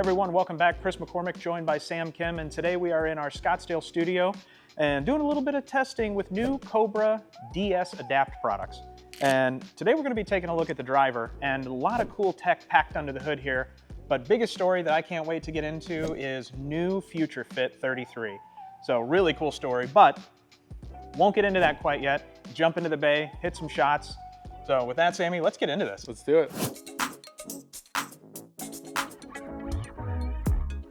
Everyone, welcome back. Chris McCormick joined by Sam Kim, and today we are in our Scottsdale studio and doing a little bit of testing with new Cobra DS Adapt products. And today we're going to be taking a look at the driver and a lot of cool tech packed under the hood here. But biggest story that I can't wait to get into is new Future Fit 33. So really cool story, but won't get into that quite yet. Jump into the bay, hit some shots. So with that, Sammy, let's get into this. Let's do it.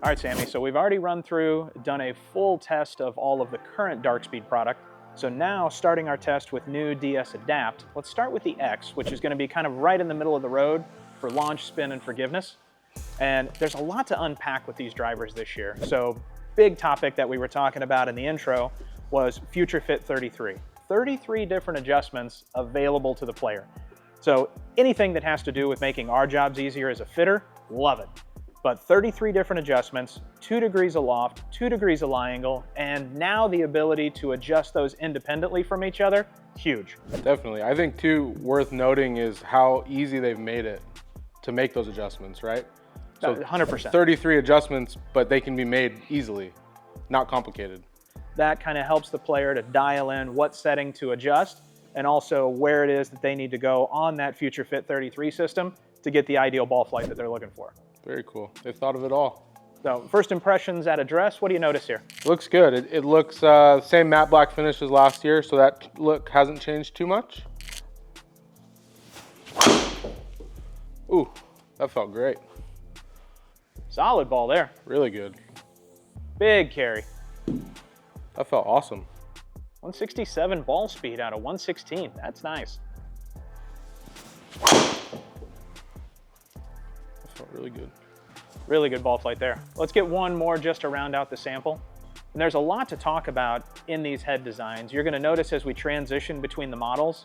All right, Sammy, so we've already run through, done a full test of all of the current Darkspeed product. So now, starting our test with new DS Adapt, let's start with the X, which is going to be kind of right in the middle of the road for launch, spin, and forgiveness. And there's a lot to unpack with these drivers this year. So big topic that we were talking about in the intro was Future Fit 33. 33 different adjustments available to the player. So anything that has to do with making our jobs easier as a fitter, love it. But 33 different adjustments, 2 degrees aloft, 2 degrees of lie angle, and now the ability to adjust those independently from each other, huge. Definitely. I think too, worth noting is how easy they've made it to make those adjustments, right? So 100%. 33 adjustments, but they can be made easily, not complicated. That kind of helps the player to dial in what setting to adjust and also where it is that they need to go on that Future Fit 33 system to get the ideal ball flight that they're looking for. Very cool. They've thought of it all. So first impressions at address, what do you notice here? Looks good. It looks same matte black finish as last year, so that look hasn't changed too much. Ooh, that felt great. Solid ball there. Really good. Big carry. That felt awesome. 167 ball speed out of 116. That's nice. Felt really good. Really good ball flight there. Let's get one more just to round out the sample. And there's a lot to talk about in these head designs. You're going to notice as we transition between the models,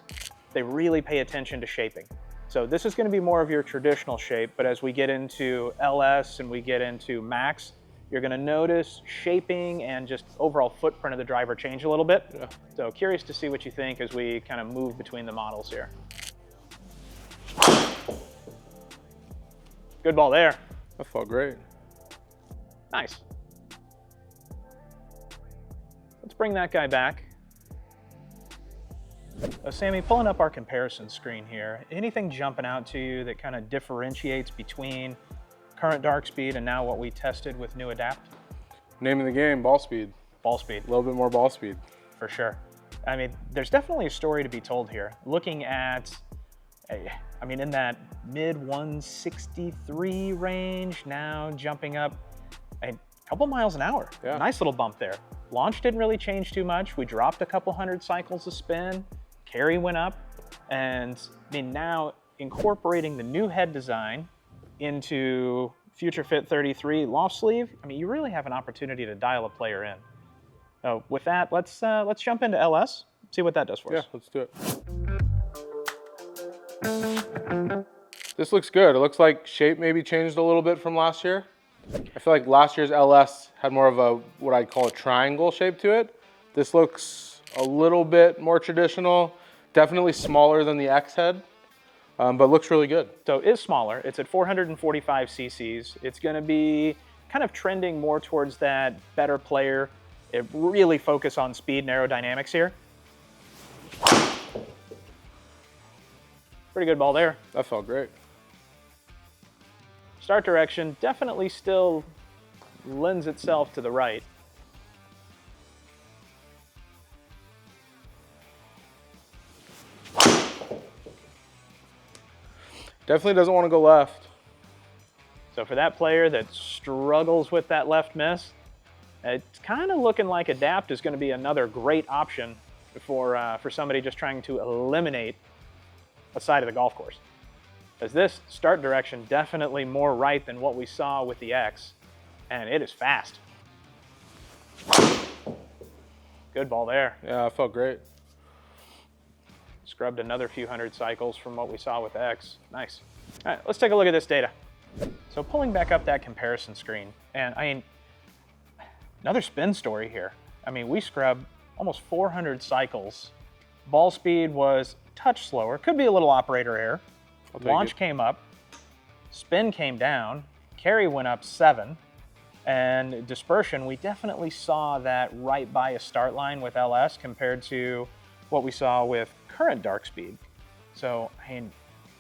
they really pay attention to shaping. So this is going to be more of your traditional shape, but as we get into LS and we get into Max, you're going to notice shaping and just overall footprint of the driver change a little bit. Yeah. So curious to see what you think as we kind of move between the models here. Good ball there. That felt great. Nice. Let's bring that guy back. Sammy, pulling up our comparison screen here, anything jumping out to you that kind of differentiates between current Darkspeed and now what we tested with new Adapt? Name of the game, ball speed. Ball speed. A little bit more ball speed. For sure. I mean, there's definitely a story to be told here. Looking at, I mean, in that mid 163 range, now jumping up a couple miles an hour. Yeah. Nice little bump there. Launch didn't really change too much. We dropped a couple hundred cycles of spin, carry went up, and I mean, now incorporating the new head design into Future Fit 33 loft sleeve, I mean, you really have an opportunity to dial a player in. So with that, let's jump into LS, see what that does for us. Yeah, let's do it. This looks good. It looks like shape maybe changed a little bit from last year. I feel like last year's LS had more of a, what I'd call a triangle shape to it. This looks a little bit more traditional, definitely smaller than the X head, but looks really good. So it is smaller. It's at 445 cc's. It's going to be kind of trending more towards that better player. It really focus on speed and aerodynamics here. Pretty good ball there. That felt great. Start direction definitely still lends itself to the right. Definitely doesn't want to go left. So for that player that struggles with that left miss, it's kind of looking like Adapt is going to be another great option for somebody just trying to eliminate a side of the golf course. As this start direction definitely more right than what we saw with the X, and it is fast. Good ball there. Yeah, it felt great. Scrubbed another few hundred cycles from what we saw with X. Nice. All right, let's take a look at this data. So pulling back up that comparison screen, and I mean, another spin story here. I mean, we scrubbed almost 400 cycles. Ball speed was a touch slower, could be a little operator error. Launch came up, spin came down, carry went up 7, and dispersion, we definitely saw that right bias start line with LS compared to what we saw with current Darkspeed. So, I mean,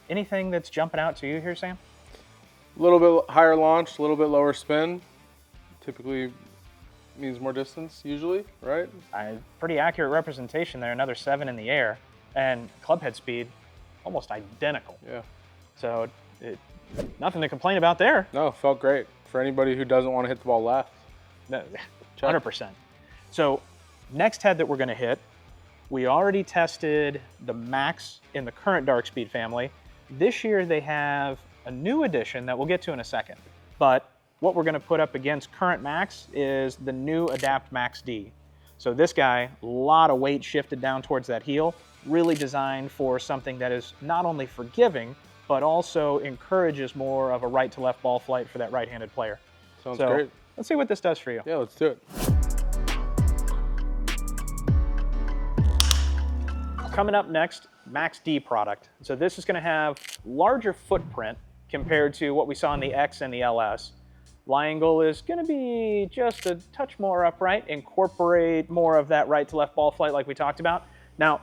anything that's jumping out to you here, Sam? A little bit higher launch, a little bit lower spin. Typically means more distance, usually, right? Pretty accurate representation there, another 7 in the air. And club head speed, almost identical. Yeah. So, nothing to complain about there. No, felt great. For anybody who doesn't want to hit the ball left. 100%. So, next head that we're going to hit, we already tested the Max in the current Darkspeed family. This year they have a new addition that we'll get to in a second. But what we're going to put up against current Max is the new Adapt Max D. So this guy, a lot of weight shifted down towards that heel, really designed for something that is not only forgiving, but also encourages more of a right to left ball flight for that right-handed player. Sounds great. Let's see what this does for you. Yeah, let's do it. Coming up next, Max D product. So this is going to have larger footprint compared to what we saw in the X and the LS. Lie angle is going to be just a touch more upright, incorporate more of that right to left ball flight like we talked about. Now,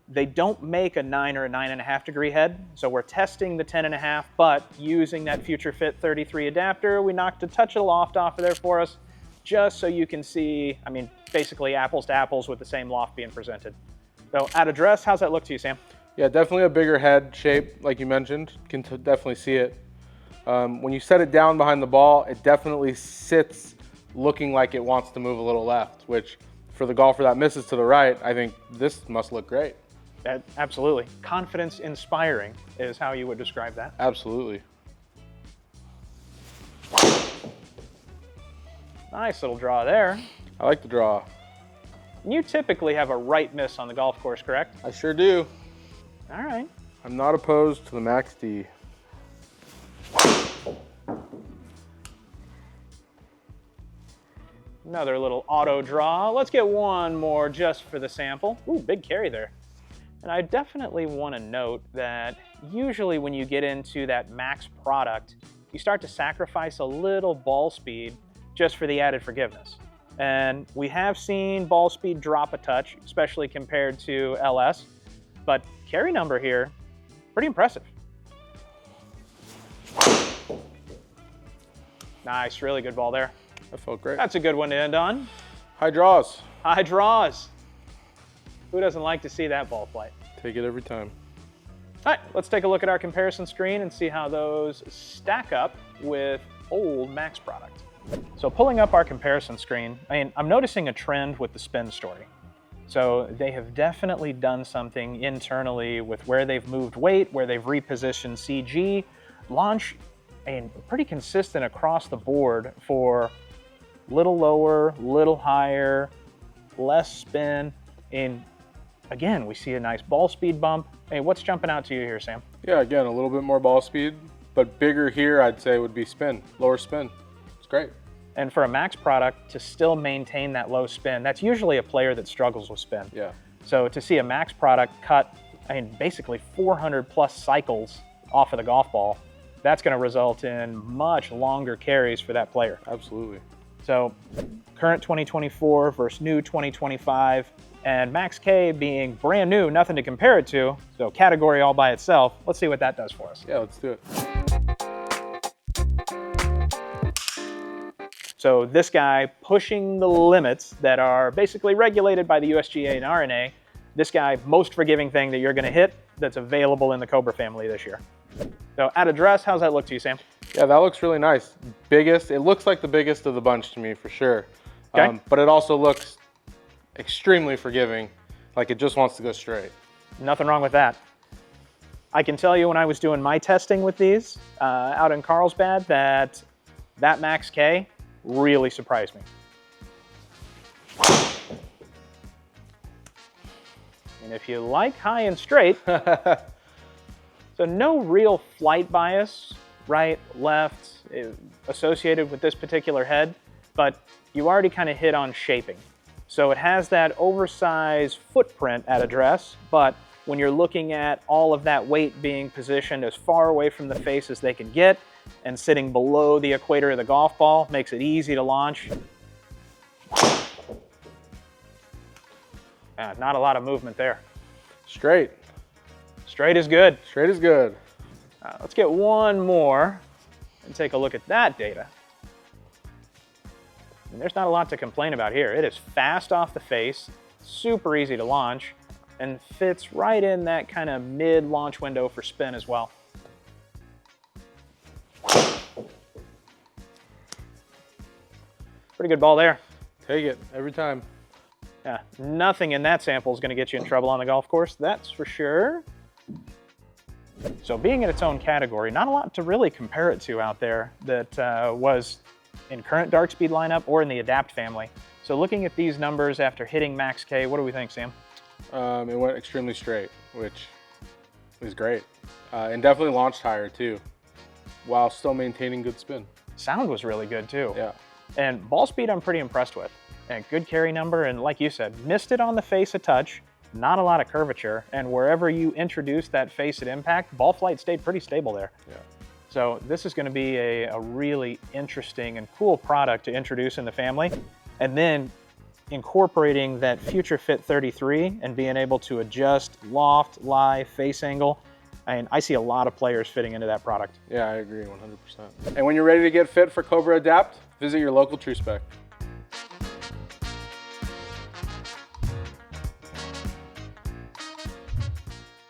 they don't make a 9 or a 9.5 degree head, so we're testing the 10.5, but using that Future Fit 33 adapter, we knocked a touch of loft off of there for us, just so you can see, I mean, basically apples to apples with the same loft being presented. So at address, how's that look to you, Sam? Yeah, definitely a bigger head shape, like you mentioned. Can definitely see it. When you set it down behind the ball, it definitely sits looking like it wants to move a little left, which for the golfer that misses to the right, I think this must look great. Absolutely. Confidence inspiring is how you would describe that. Absolutely. Nice little draw there. I like the draw. You typically have a right miss on the golf course, correct? I sure do. All right. I'm not opposed to the Max D. Another little auto draw. Let's get one more just for the sample. Ooh, big carry there. And I definitely want to note that usually when you get into that Max product, you start to sacrifice a little ball speed just for the added forgiveness. And we have seen ball speed drop a touch, especially compared to LS, but carry number here, pretty impressive. Nice, really good ball there. That felt great. That's a good one to end on. High draws. High draws. Who doesn't like to see that ball flight? Take it every time. All right, let's take a look at our comparison screen and see how those stack up with old Max product. So pulling up our comparison screen, I'm noticing a trend with the spin story. So they have definitely done something internally with where they've moved weight, where they've repositioned CG. Launch, pretty consistent across the board for little lower, little higher, less spin. And again, we see a nice ball speed bump. Hey, what's jumping out to you here, Sam? Yeah, again, a little bit more ball speed, but bigger here, I'd say, would be spin, lower spin. It's great. And for a Max product to still maintain that low spin, that's usually a player that struggles with spin. Yeah. So to see a Max product cut, basically 400 plus cycles off of the golf ball, that's going to result in much longer carries for that player. Absolutely. So current 2024 versus new 2025, and Max K being brand new, nothing to compare it to, so category all by itself. Let's see what that does for us. Yeah, let's do it. So this guy pushing the limits that are basically regulated by the USGA and RNA, this guy, most forgiving thing that you're going to hit that's available in the Cobra family this year. So at address, how's that look to you, Sam? Yeah, that looks really nice. Biggest, it looks like the biggest of the bunch to me for sure. Okay. But it also looks extremely forgiving, like it just wants to go straight. Nothing wrong with that. I can tell you when I was doing my testing with these out in Carlsbad that Max K really surprised me. And if you like high and straight, so no real flight bias, right, left, associated with this particular head, but you already kind of hit on shaping. So it has that oversized footprint at address, but when you're looking at all of that weight being positioned as far away from the face as they can get, and sitting below the equator of the golf ball makes it easy to launch. Not a lot of movement there. Straight. Straight is good. Straight is good. Let's get one more and take a look at that data. And there's not a lot to complain about here. It is fast off the face, super easy to launch, and fits right in that kind of mid-launch window for spin as well. Pretty good ball there. Take it every time. Yeah, nothing in that sample is going to get you in trouble on the golf course, that's for sure. So being in its own category, not a lot to really compare it to out there that was in current Darkspeed lineup or in the Adapt family. So looking at these numbers after hitting max K, what do we think, Sam? It went extremely straight, which is great. And definitely launched higher too, while still maintaining good spin. Sound was really good too. Yeah. And ball speed I'm pretty impressed with. And good carry number, and like you said, missed it on the face a touch, not a lot of curvature, and wherever you introduced that face at impact, ball flight stayed pretty stable there. Yeah. So this is going to be a really interesting and cool product to introduce in the family. And then incorporating that Future Fit 33 and being able to adjust loft, lie, face angle. I see a lot of players fitting into that product. Yeah, I agree 100%. And when you're ready to get fit for Cobra Adapt, visit your local TrueSpec.